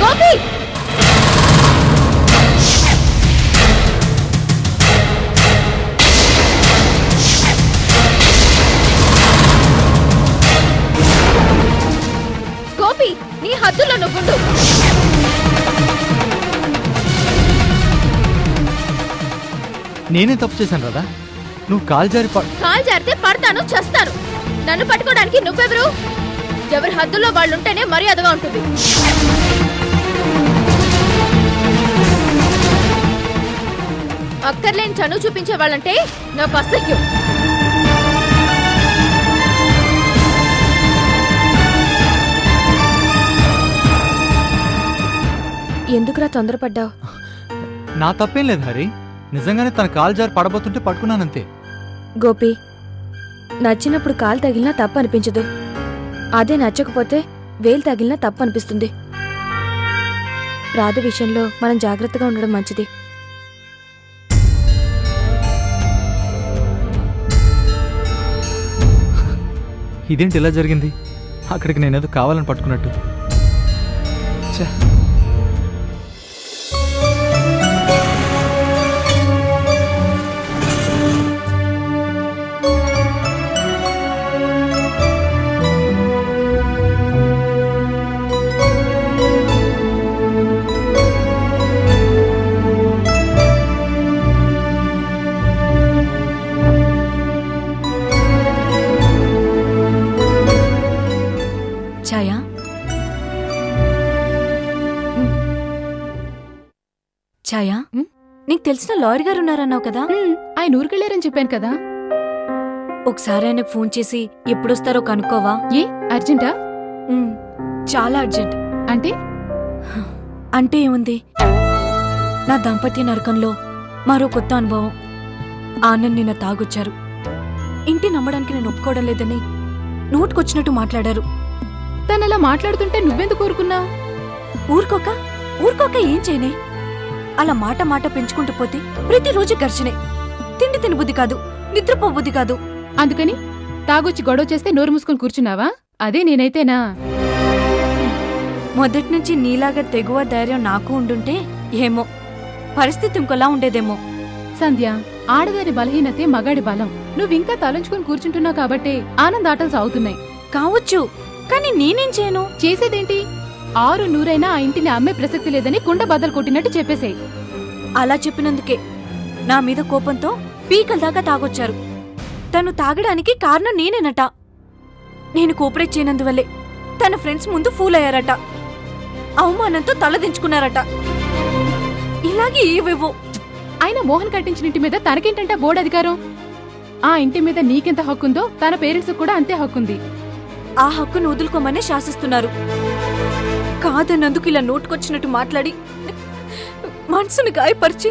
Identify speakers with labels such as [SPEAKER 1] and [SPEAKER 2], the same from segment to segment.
[SPEAKER 1] గోపి గోపి నీ హద్దులో నువ్వుండు.
[SPEAKER 2] నేనే తప్పు చేశాను రాదా? నువ్వు కాలు జారితే
[SPEAKER 1] పడతాను, చస్తాను. నన్ను పట్టుకోవడానికి నువ్వెవరు? ఎవరి హద్దుల్లో వాళ్ళుంటేనే మర్యాదగా ఉంటుంది. అక్కర్లేని చనువు చూపించే వాళ్ళంటే నాకు అసహ్యం. ఎందుకురా తొందరపడ్డావు?
[SPEAKER 2] నా తప్పేం లేదు హరి. నిజంగానే తన కాలు జారి పడబోతుంటే పట్టుకున్నానంతే.
[SPEAKER 1] గోపి, నచ్చినప్పుడు కాలు తగిలినా తప్పు అనిపించదు. అదే నచ్చకపోతే వేలు తగిలినా తప్పు అనిపిస్తుంది. రాధ విషయంలో మనం జాగ్రత్తగా ఉండడం మంచిది.
[SPEAKER 2] ఇదేంటి ఇలా జరిగింది? అక్కడికి నేనేదో కావాలని పట్టుకున్నట్టు.
[SPEAKER 1] ఛాయా, నీకు తెలిసిన లాయర్ గారు ఉన్నారన్నావు కదా?
[SPEAKER 3] ఆయన ఊరికెళ్ళారని చెప్పాను కదా.
[SPEAKER 1] ఒకసారి ఆయనకు ఫోన్ చేసి ఎప్పుడొస్తారో కనుక్కోవా?
[SPEAKER 3] ఏ అర్జెంటా?
[SPEAKER 1] చాలా అర్జెంట్. అంటే ఏముంది, నా దాంపత్య నరకంలో మరో కొత్త అనుభవం. ఆనంద్ నిన్న తాగొచ్చారు. ఇంటి నమ్మడానికి నేను ఒప్పుకోవడం లేదని నోటుకొచ్చినట్టు మాట్లాడారు.
[SPEAKER 3] తనలా మాట్లాడుతుంటే నువ్వెందుకు కోరుకున్నావు?
[SPEAKER 1] ఊరుకోక ఏం చేయనే? అలా మాట మాట పెంచుకుంటూ పోతే ప్రతిరోజు ఘర్షణే. తిండి తిని బుద్ధి కాదు, నిద్రపోబుద్ధి కాదు.
[SPEAKER 3] అందుకని తాగొచ్చి గొడవ చేస్తే నోరు మూసుకొని కూర్చున్నావా? అదే నేనైతేనా?
[SPEAKER 1] మొదటి నుంచి నీలాగా తెగువ ధైర్యం నాకు ఉండుంటే ఏమో పరిస్థితి ఇంకోలా ఉండేదేమో.
[SPEAKER 3] సంధ్య, ఆడదాని బలహీనతే మగాడి బలం. నువ్వింకా తలంచుకొని కూర్చుంటున్నావు కాబట్టే ఆనంద్ ఆటలు సాగుతున్నాయి.
[SPEAKER 1] కావచ్చు, కానీ నేనేం చేయను?
[SPEAKER 3] చేసేదేంటి? 600 ఆ ఇంటిని అమ్మే ప్రసక్తి లేదని కుండ బద్దలు కొట్టినట్టు చెప్పేశాయి.
[SPEAKER 1] అలా చెప్పినందుకే నా మీద కోపంతో పీకల దాకా తాగొచ్చారు. తను తాగడానికి కారణం నేనేనట. నేను కోఆపరేట్ చేయనందువల్లే తన ఫ్రెండ్స్ ముందు ఫూల్ అయ్యారట. అవమానంతో తలదించుకున్నారట. ఇలాగే ఏవేవో.
[SPEAKER 3] ఆయన మోహన్ కట్టించిన ఇంటి మీద తనకేంటంట బోర్డు అధికారం? ఆ ఇంటి మీద నీకెంత హక్కుందో తన పేరెంట్స్ కూడా అంతే హక్కుంది.
[SPEAKER 1] ఆ హక్కును వదులుకోమనే శాసిస్తున్నారు. కాదన్నందుకు ఇలా నోటుకొచ్చినట్టు మాట్లాడి మనసును గాయపరిచి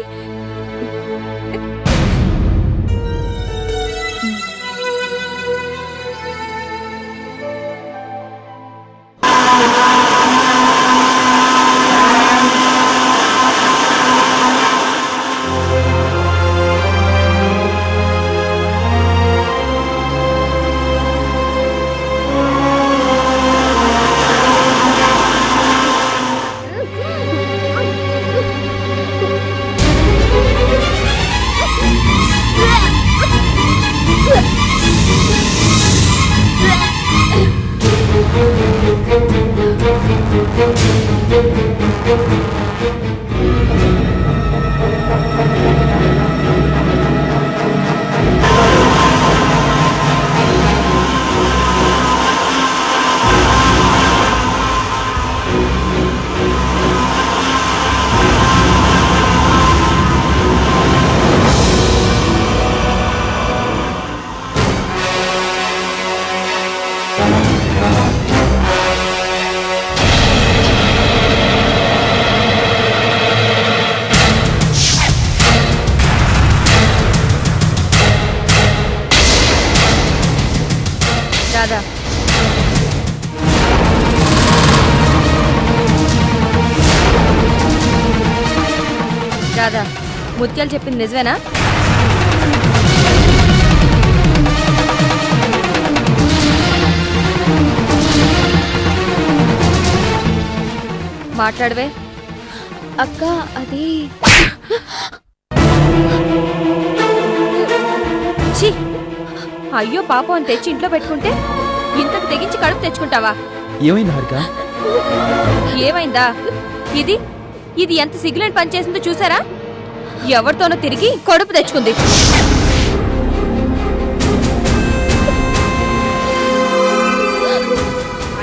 [SPEAKER 1] రాధా, రాధా, ముత్యాలు చెప్పింది నిజమేనా? మాట్లాడవే.
[SPEAKER 4] అక్క అది
[SPEAKER 1] ఛీ! అయ్యో పాపం అని తెచ్చి ఇంట్లో పెట్టుకుంటే ఇంతకు తెగించి కడుపు తెచ్చుకుంటావా?
[SPEAKER 5] ఏమైంది హారిక?
[SPEAKER 1] ఏమైందా? ఇది ఇది ఎంత సిగ్గులేని పని చేసిందో చూసారా? ఎవరితోనో తిరిగి కడుపు తెచ్చుకుంది.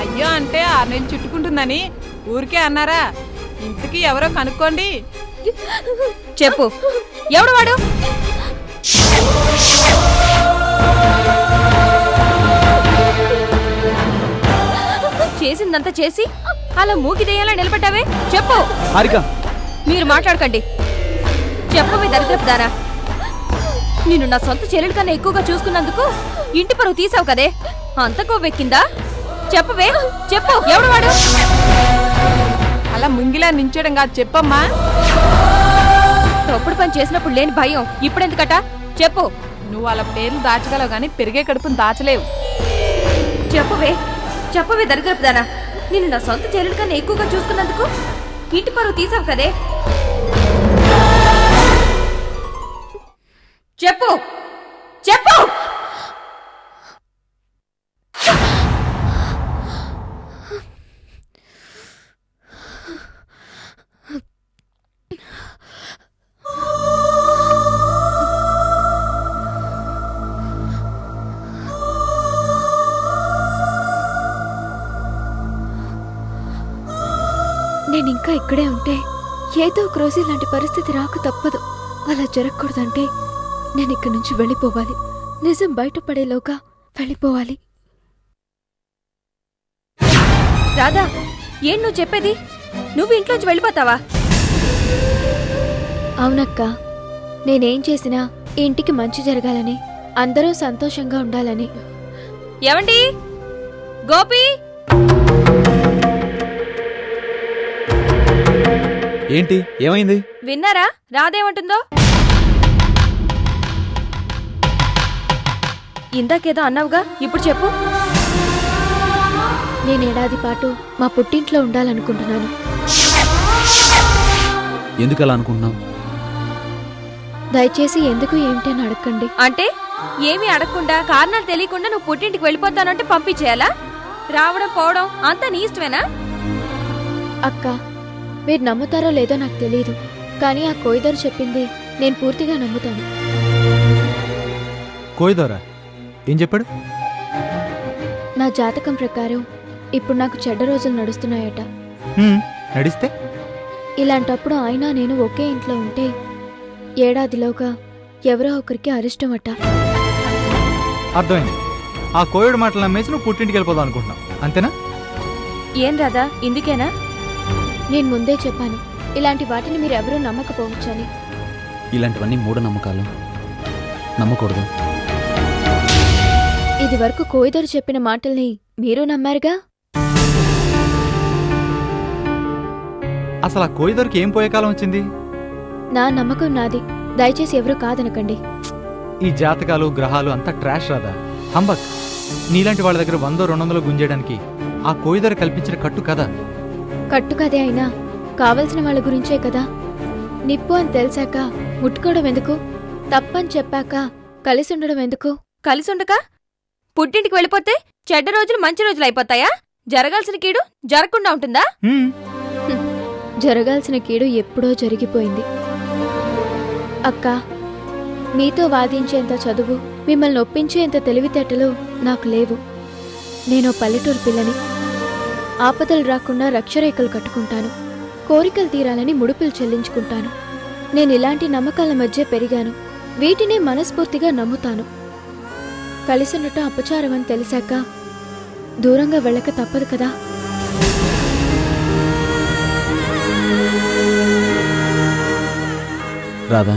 [SPEAKER 3] అయ్యో అంటే 6 నెలలు చుట్టుకుంటుందని ఊరికే అన్నారా? ఇంతకీ ఎవరో కనుక్కోండి.
[SPEAKER 1] చెప్పు, ఎవడు వాడు? చేసిందంతా చేసి అలా మూగిదేయాలా నిలబడ్డావే? చెప్పు.
[SPEAKER 5] హారిక,
[SPEAKER 1] మీరు మాట్లాడకండి. చెప్పవే దరిద్రపుదారా. నిన్ను నా సొంత చెల్లెల కన్నా ఎక్కువగా చూసుకున్నందుకు ఇంటి పరువు తీసావు కదే, అంత కొవ్వెక్కిందా? చెప్పవే, చెప్పు, ఎవడు వాడు?
[SPEAKER 3] అలా ముంగిలా నించోడం కాదు, చెప్పమ్మా.
[SPEAKER 1] తప్పుడు పని చేసినప్పుడు లేని భయం ఇప్పుడెందుకట? చెప్పు.
[SPEAKER 3] నువ్వు అలా పేర్లు దాచగలవు గాని పెరిగే కడుపును దాచలేవు.
[SPEAKER 1] చెప్పవే, చెప్పవే దరిద్రపుదారా. నిన్ను నా సొంత చెల్లెల కన్నా ఎక్కువగా చూసుకున్నందుకు ఇంటి పరువు తీసావు కదే, చెప్పు, చెప్పు.
[SPEAKER 4] నేను ఇంకా ఇక్కడే ఉంటే ఏదో ఒక రోజు ఇలాంటి పరిస్థితి రాకు తప్పదు. అలా జరగకూడదంటే నేను ఇక్కడి నుంచి వెళ్ళిపోవాలి. నిజం బయటపడేలోగా వెళ్ళిపోవాలి.
[SPEAKER 1] రాధా, ఏం నువ్వు చెప్పేది? నువ్వు ఇంట్లోంచి వెళ్ళిపోతావా?
[SPEAKER 4] అవునక్క, నేనేం చేసినా ఈ ఇంటికి మంచి జరగాలని, అందరూ సంతోషంగా ఉండాలని.
[SPEAKER 1] ఏమండి? గోపి!
[SPEAKER 5] ఏంటి, ఏమైంది?
[SPEAKER 1] విన్నారా రాధేమంటుందో? ఇందాకేదో అన్నావుగా, ఇప్పుడు చెప్పు.
[SPEAKER 4] నేను ఏడాది పాటు మా పుట్టింట్లో ఉండాలనుకుంటున్నాను.
[SPEAKER 5] ఎందుకు అలా అనుకుంటున్నావు?
[SPEAKER 4] దయచేసి ఎందుకు ఏమిటి అని అడగండి.
[SPEAKER 1] అంటే ఏమీ అడగకుండా కారణాలు తెలియకుండా నువ్వు పుట్టింటికి వెళ్ళిపోతానంటే పంపించేయాలా? రావడం పోవడం అంతా నీ ఇష్టమేనా?
[SPEAKER 4] అక్క, మీరు నమ్ముతారో లేదో నాకు తెలియదు, కానీ ఆ కోయిదరు చెప్పింది నేను పూర్తిగా నమ్ముతాను.
[SPEAKER 2] కోయిదోరా ఏం చెప్పాడు?
[SPEAKER 4] నా జాతకం ప్రకారం ఇప్పుడు నాకు చెడ్డ రోజులు నడుస్తున్నాయట.
[SPEAKER 2] నడిస్తే
[SPEAKER 4] ఇలాంటప్పుడు ఆయన నేను ఒకే ఇంట్లో ఉంటే ఏడాదిలోగా ఎవరో ఒకరికి అరిష్టమట.
[SPEAKER 2] అర్థమైంది. ఆ కోయుడు మాటలు నమ్మేసి నువ్వు పుట్టింటికి వెళ్ళిపోదాం అనుకుంటున్నావు, అంతేనా?
[SPEAKER 1] ఏం రాధా, ఇందుకేనా?
[SPEAKER 4] నేను ముందే చెప్పాను, ఇలాంటి వాటిని మీరెవరూ నమ్మకపోవచ్చని.
[SPEAKER 5] ఇలాంటివన్నీ మూఢనమ్మకాలు, నమ్మకూడదు.
[SPEAKER 4] ఇది వరకు కోయిదరు చెప్పిన మాటల్ని మీరు నమ్మారుగా.
[SPEAKER 2] అసలు ఆ కోయిదరికి ఏం పోయే కాలం వచ్చింది?
[SPEAKER 4] నా నమ్మకం నాది, దయచేసి ఎవరూ కాదనకండి.
[SPEAKER 2] ఈ జాతకాలు గ్రహాలు అంతా ట్రాష్ రాదా, హంబక్. నీలాంటి వాళ్ళ దగ్గర 100-200 గుంజేయడానికి ఆ కోయిదరు కల్పించిన కట్టు కదా.
[SPEAKER 4] కట్టుకదే అయినా కావలసిన వాళ్ళ గురించే కదా. నిప్పు అని తెలిసాక ముట్టుకోవడం ఎందుకు? తప్పని చెప్పాక కలిసి ఉండడం ఎందుకు?
[SPEAKER 1] కలిసుండక పుట్టింటికి వెళ్ళిపోతే చెడ్డ రోజులు మంచి రోజులు అయిపోతాయా? జరగాల్సిన కీడు జరగకుండా ఉంటుందా?
[SPEAKER 4] జరగాల్సిన కీడు ఎప్పుడో జరిగిపోయింది. అక్క, మీతో వాదించేంత చదువు, మిమ్మల్ని ఒప్పించేంత తెలివితేటలు నాకు లేవు. నేను పల్లెటూరు పిల్లని. ఆపదలు రాకుండా రక్షరేఖలు కట్టుకుంటాను. కోరికలు తీరాలని ముడుపులు చెల్లించుకుంటాను. నేను ఇలాంటి నమ్మకాల మధ్య పెరిగాను. వీటినే మనస్ఫూర్తిగా నమ్ముతాను. కలిసుండటం అపచారం అని తెలిసాక దూరంగా వెళ్ళక తప్పదు కదా.
[SPEAKER 5] రాధా,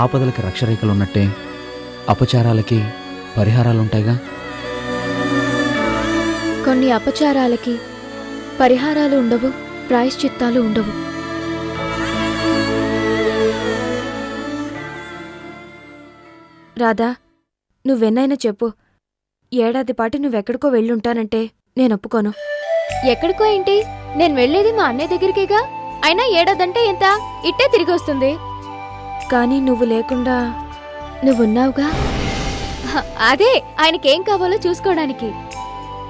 [SPEAKER 5] ఆపదలకి రక్షరేఖలున్నట్టే అపచారాలకి పరిహారాలుంటాయిగా.
[SPEAKER 4] కొన్ని అపచారాలకి పరిహారాలు ఉండవు, ప్రాయశ్చిత్తాలు ఉండవు.
[SPEAKER 1] రాధా, నువ్వెన్నైనా చెప్పు. ఏడాది పాటు నువ్వెక్కడికో వెళ్ళుంటానంటే నేను ఒప్పుకోను.
[SPEAKER 4] ఎక్కడికో ఏంటి, నేను వెళ్ళేది మా అన్నయ్య దగ్గరికేగా. అయినా ఏడాదంటే ఎంత, ఇట్టే తిరిగి వస్తుంది.
[SPEAKER 1] కానీ నువ్వు లేకుండా
[SPEAKER 4] నువ్వున్నావుగా. అదే ఆయనకేం కావాలో చూసుకోవడానికి.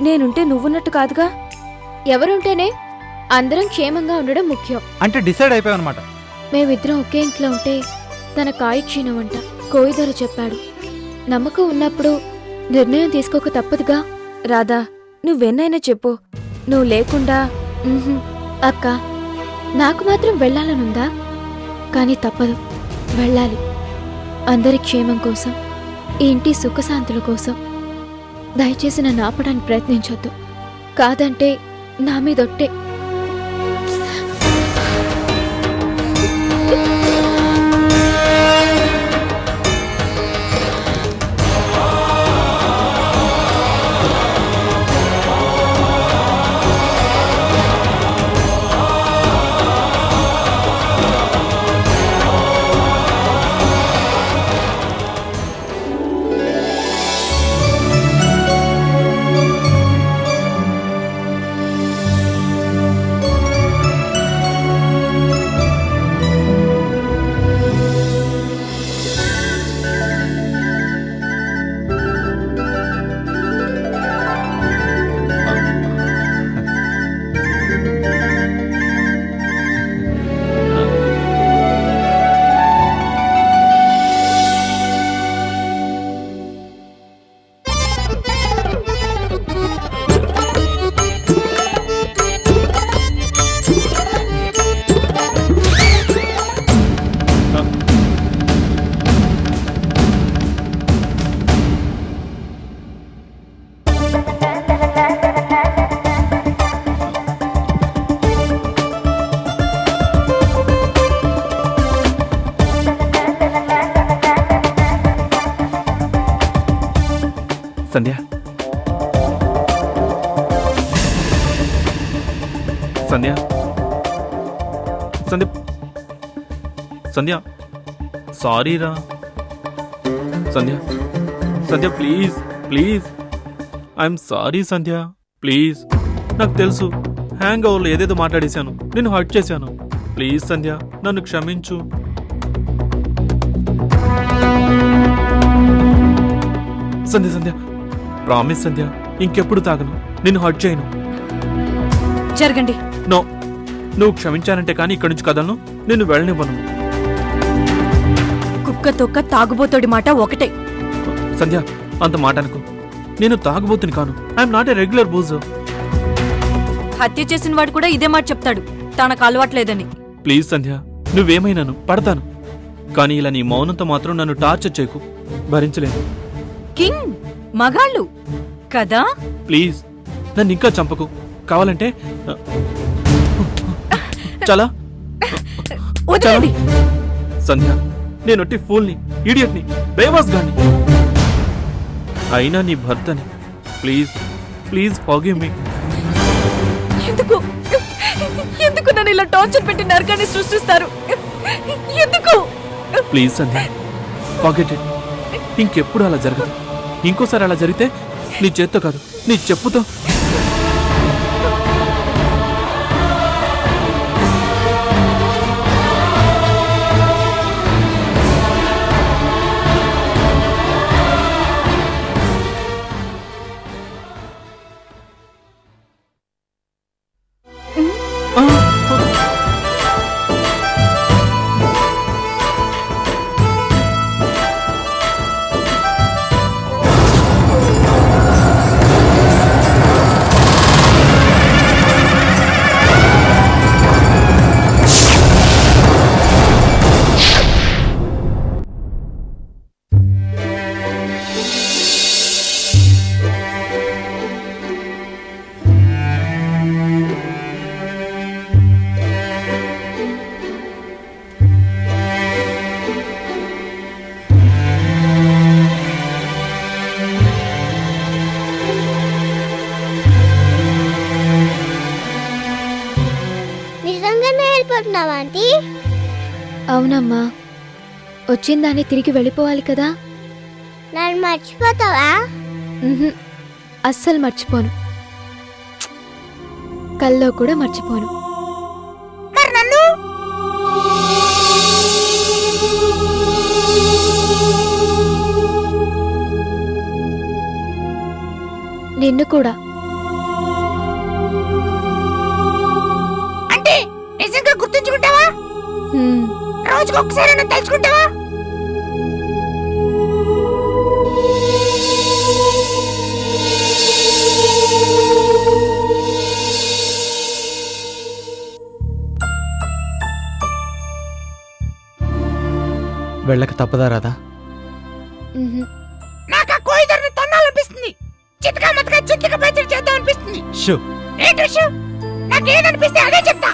[SPEAKER 1] నేనుంటే నువ్వున్నట్టు కాదుగా.
[SPEAKER 4] ఎవరుంటేనే? అందరం క్షేమంగా ఉండడం ముఖ్యం.
[SPEAKER 2] అంటే డిసైడ్ అయిపోయావన్నమాట.
[SPEAKER 4] మేమిద్దరం ఒకే ఇంట్లో ఉంటే తన కాయక్షీణం అంట కోయిదొర చెప్పాడు. నమ్మకం ఉన్నప్పుడు నిర్ణయం తీసుకోక తప్పదుగా.
[SPEAKER 1] రాధా, నువ్వెన్నైనా చెప్పు, నువ్వు లేకుండా.
[SPEAKER 4] అక్క, నాకు మాత్రం వెళ్ళాలనుందా? కానీ తప్పదు, వెళ్ళాలి. అందరి క్షేమం కోసం, ఈ ఇంటి సుఖశాంతుల కోసం. దయచేసి నన్ను ఆపడానికి ప్రయత్నించొద్దు. కాదంటే నా మీదొట్టే.
[SPEAKER 6] సంధ్య, సంధ్య, సంధ్య, సంధ్య, సారీరా Sandhya, Sandhya please please, I'm sorry Sandhya please. నాకు తెలుసు, హ్యాంగ్ ఓవర్లో ఏదేదో మాట్లాడేశాను, నేను హర్ట్ చేశాను. ప్లీజ్ సంధ్య, నన్ను క్షమించు. సంధ్య, సంధ్య, ప్రామిస్ సంధ్య, ఇంకెప్పుడు తాగను, నిన్ను హర్ట్ చేయను.
[SPEAKER 1] జరగండి.
[SPEAKER 6] నో, నువ్వు క్షమించానంటే కానీ ఇక్కడి నుంచి కదలను, నిన్ను వెళ్ళనివ్వను.
[SPEAKER 1] కుక్క తొక్క తాగుబోతోడి మాట ఒకటే.
[SPEAKER 6] సంధ్య, అంత మాట అనుకో. నేను తాగుబోతుని కాను. I'm not a regular booze.
[SPEAKER 1] హత్య చేసిన వాడు కూడా ఇదే మాట చెప్తాడు, తనకు అలవాట్లేదని.
[SPEAKER 6] ప్లీజ్ సంధ్య, నువ్వేమైనాను పడతాను, కానీ ఇలా నీ మౌనంతో మాత్రం నన్ను టార్చర్ చేయకు, భరించలేను.
[SPEAKER 1] కింగ్ మగాళ్ళు కదా.
[SPEAKER 6] ప్లీజ్ నన్ను ఇంకా చంపకు, కావాలంటే చాలా
[SPEAKER 1] వదలండి.
[SPEAKER 6] సంధ్య, నేనొట్టి ఫూల్ని, ఇడియట్ని, బేవాస్ గాని, అయినా నీ భర్తని. Please please forgive me.
[SPEAKER 1] ఎందుకు ఎందుకు నన్ను ఇలా టార్చర్ పెట్టి నరకాన్ని సృష్టిస్తారు? ఎందుకు?
[SPEAKER 6] Please Sandhya, forget it. ఇంకెప్పుడు అలా జరగదు. ఇంకోసారి అలా జరిగితే నీ చేత్తో కాదు, నీ చెప్పుతో.
[SPEAKER 4] అవునమ్మా, వచ్చిందాన్ని తిరిగి వెళ్ళిపోవాలి కదా.
[SPEAKER 7] నన్ను మర్చిపోతావా?
[SPEAKER 4] అస్సలు మర్చిపోను. కల్లో కూడా మర్చిపోను.
[SPEAKER 1] మరి నన్ను
[SPEAKER 4] నిన్ను కూడా.
[SPEAKER 1] అంటే నిజంగా గుర్తుంచుకుంటావా?
[SPEAKER 4] హ్మ్.
[SPEAKER 1] రోజుకు ఒకసారి తలుచుకుంటావా?
[SPEAKER 2] వెళ్ళక తప్పదా రాదా?
[SPEAKER 4] మ్హూ.
[SPEAKER 1] నాకు ఆ కోయిదర్ని తన్నాలనిపిస్తుంది. చితకా మతకా చిత్తక పచ్చడి చేద్దాం అనిపిస్తుంది.
[SPEAKER 2] షో
[SPEAKER 1] ఏంటి విషయం? నాకేదనిపిస్తే అదే చెప్తా.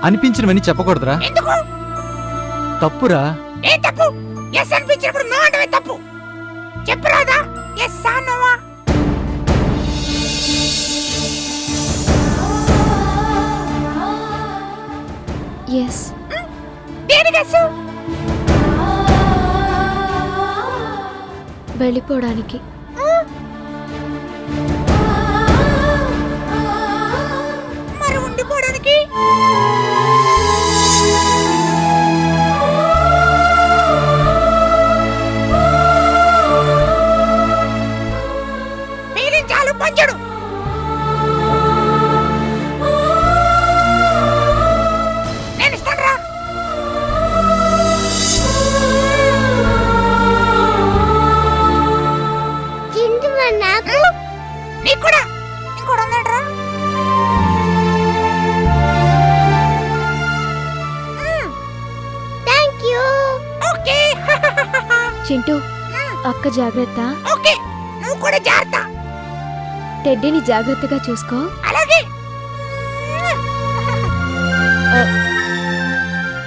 [SPEAKER 2] అనిపించినవన్నీ చెప్పకూడదురా,
[SPEAKER 1] ఎందుకు?
[SPEAKER 2] తప్పురా.
[SPEAKER 1] ఏ తప్పు? ఎస్ అనిపించినప్పుడు నో అంటే తప్పు. చెప్పు రాదా? ఎస్ ఆ నోవా?
[SPEAKER 4] ఎస్.
[SPEAKER 1] దేనికి ఎస్?
[SPEAKER 4] వెళ్ళిపోవడానికి.
[SPEAKER 1] మరి ఉండిపోవడానికి? చాలు పంచడు. నేను ఇస్తాను రా. నీకు కూడా ఇంకోటి ఉన్నాడు రా. Thank you. ఓకే.
[SPEAKER 4] చింటూ, అక్క జాగ్రత్త.
[SPEAKER 1] ఓకే, నువ్వు కూడా జాగ్రత్త.
[SPEAKER 4] టెడ్డీని జాగ్రత్తగా చూసుకో.
[SPEAKER 1] అలాగే.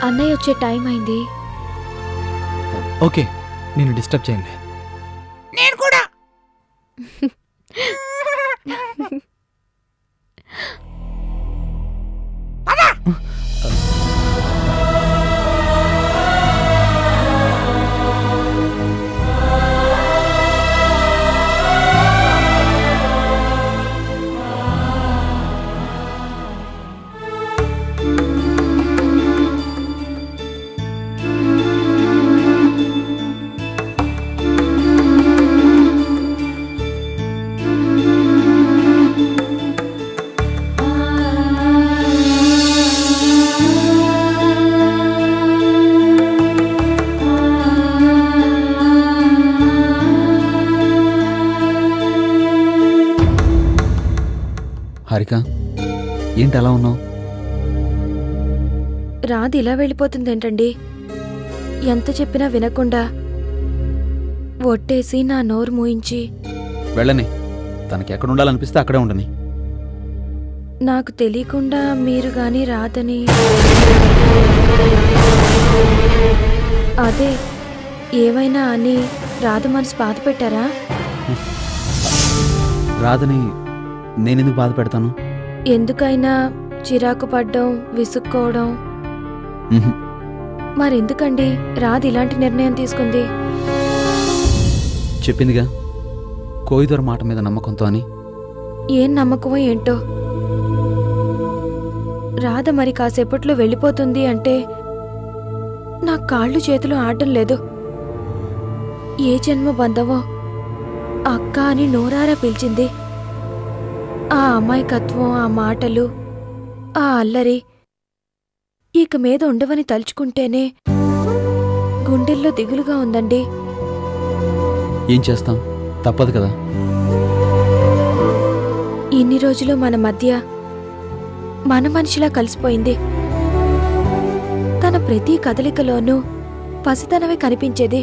[SPEAKER 4] అన్నయ్య వచ్చే టైం అయింది.
[SPEAKER 2] ఓకే, నేను డిస్టర్బ్ చేయండి.
[SPEAKER 1] నేను కూడా. పద.
[SPEAKER 5] హారిక, ఏంటి అలా ఉన్నావు?
[SPEAKER 1] రాది ఇలా వెళ్ళిపోతుందేంటండి? ఎంత చెప్పినా వినకుండా ఒట్టేసి నా నోరు మూయించి.
[SPEAKER 5] వెళ్ళని, తనకి ఎక్కడ ఉండాలనిపిస్తే అక్కడే ఉండని.
[SPEAKER 1] నాకు తెలియకుండా మీరు గాని రాదని. అదే ఏమైనా అని రాధ మనసు బాధ పెట్టారా?
[SPEAKER 5] రాదని నేనెందుకు బాధ పెడతాను?
[SPEAKER 1] ఎందుకైనా చిరాకు పడ్డం, విసుక్కోవడం.
[SPEAKER 5] మ్హూ.
[SPEAKER 1] మరెందుకండి రాధ ఇలాంటి నిర్ణయం తీసుకుంది?
[SPEAKER 5] చెప్పిందిగా, కోయిదొర మాట మీద నమ్మకంతో అని.
[SPEAKER 1] ఏం నమ్మకమో ఏంటో. రాధ మరి కాసేపట్లో వెళ్ళిపోతుంది అంటే నా కాళ్ళు చేతులు ఆడడం లేదు. ఏ జన్మ బంధమో అక్క అని నోరారా పిలిచింది. ఆ అమాయకత్వం, ఆ మాటలు, ఆ అల్లరి ఇక మీద ఉండవని తలుచుకుంటేనే గుండెల్లో దిగులుగా ఉందండి.
[SPEAKER 5] ఏం చేస్తాం, తప్పదు కదా.
[SPEAKER 1] ఇన్ని రోజులు మన మధ్య మన మనిషిలా కలిసిపోయింది. తన ప్రతి కదలికలోనూ పసితనమే కనిపించేది.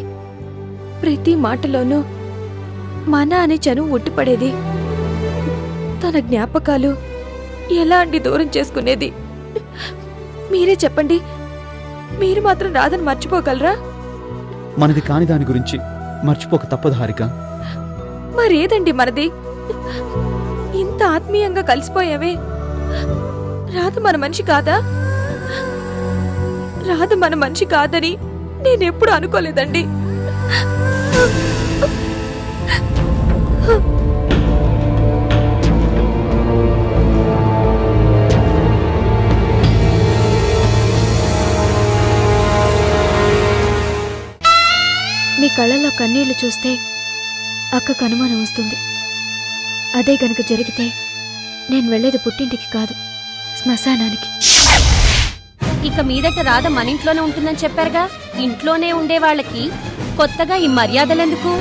[SPEAKER 1] ప్రతి మాటలోనూ మన అనే చనువు ఉట్టిపడేది. తన జ్ఞాపకాలు ఎలా అండి దూరం చేసుకునేది? మీరే చెప్పండి. మీరు మాత్రం రాధని మర్చిపోగలరా?
[SPEAKER 5] మనది కాని దాని గురించి మర్చిపోక తప్పదు హారిక.
[SPEAKER 1] మరేదండి మనది? ఇంత ఆత్మీయంగా కలిసిపోయావే. రాధ మన మనిషి కాదా? రాధ మన మనిషి కాదని నేనెప్పుడు అనుకోలేదండి.
[SPEAKER 4] మీ కళ్ళల్లో కన్నీళ్లు చూస్తే అక్కకు అనుమానం వస్తుంది. అదే గనుక జరిగితే నేను వెళ్ళేది పుట్టింటికి కాదు, శ్మశానానికి.
[SPEAKER 7] ఇక మీదట రాధ మన ఇంట్లోనే ఉంటుందని చెప్పారుగా. ఇంట్లోనే ఉండే వాళ్ళకి కొత్తగా ఈ మర్యాదలెందుకు?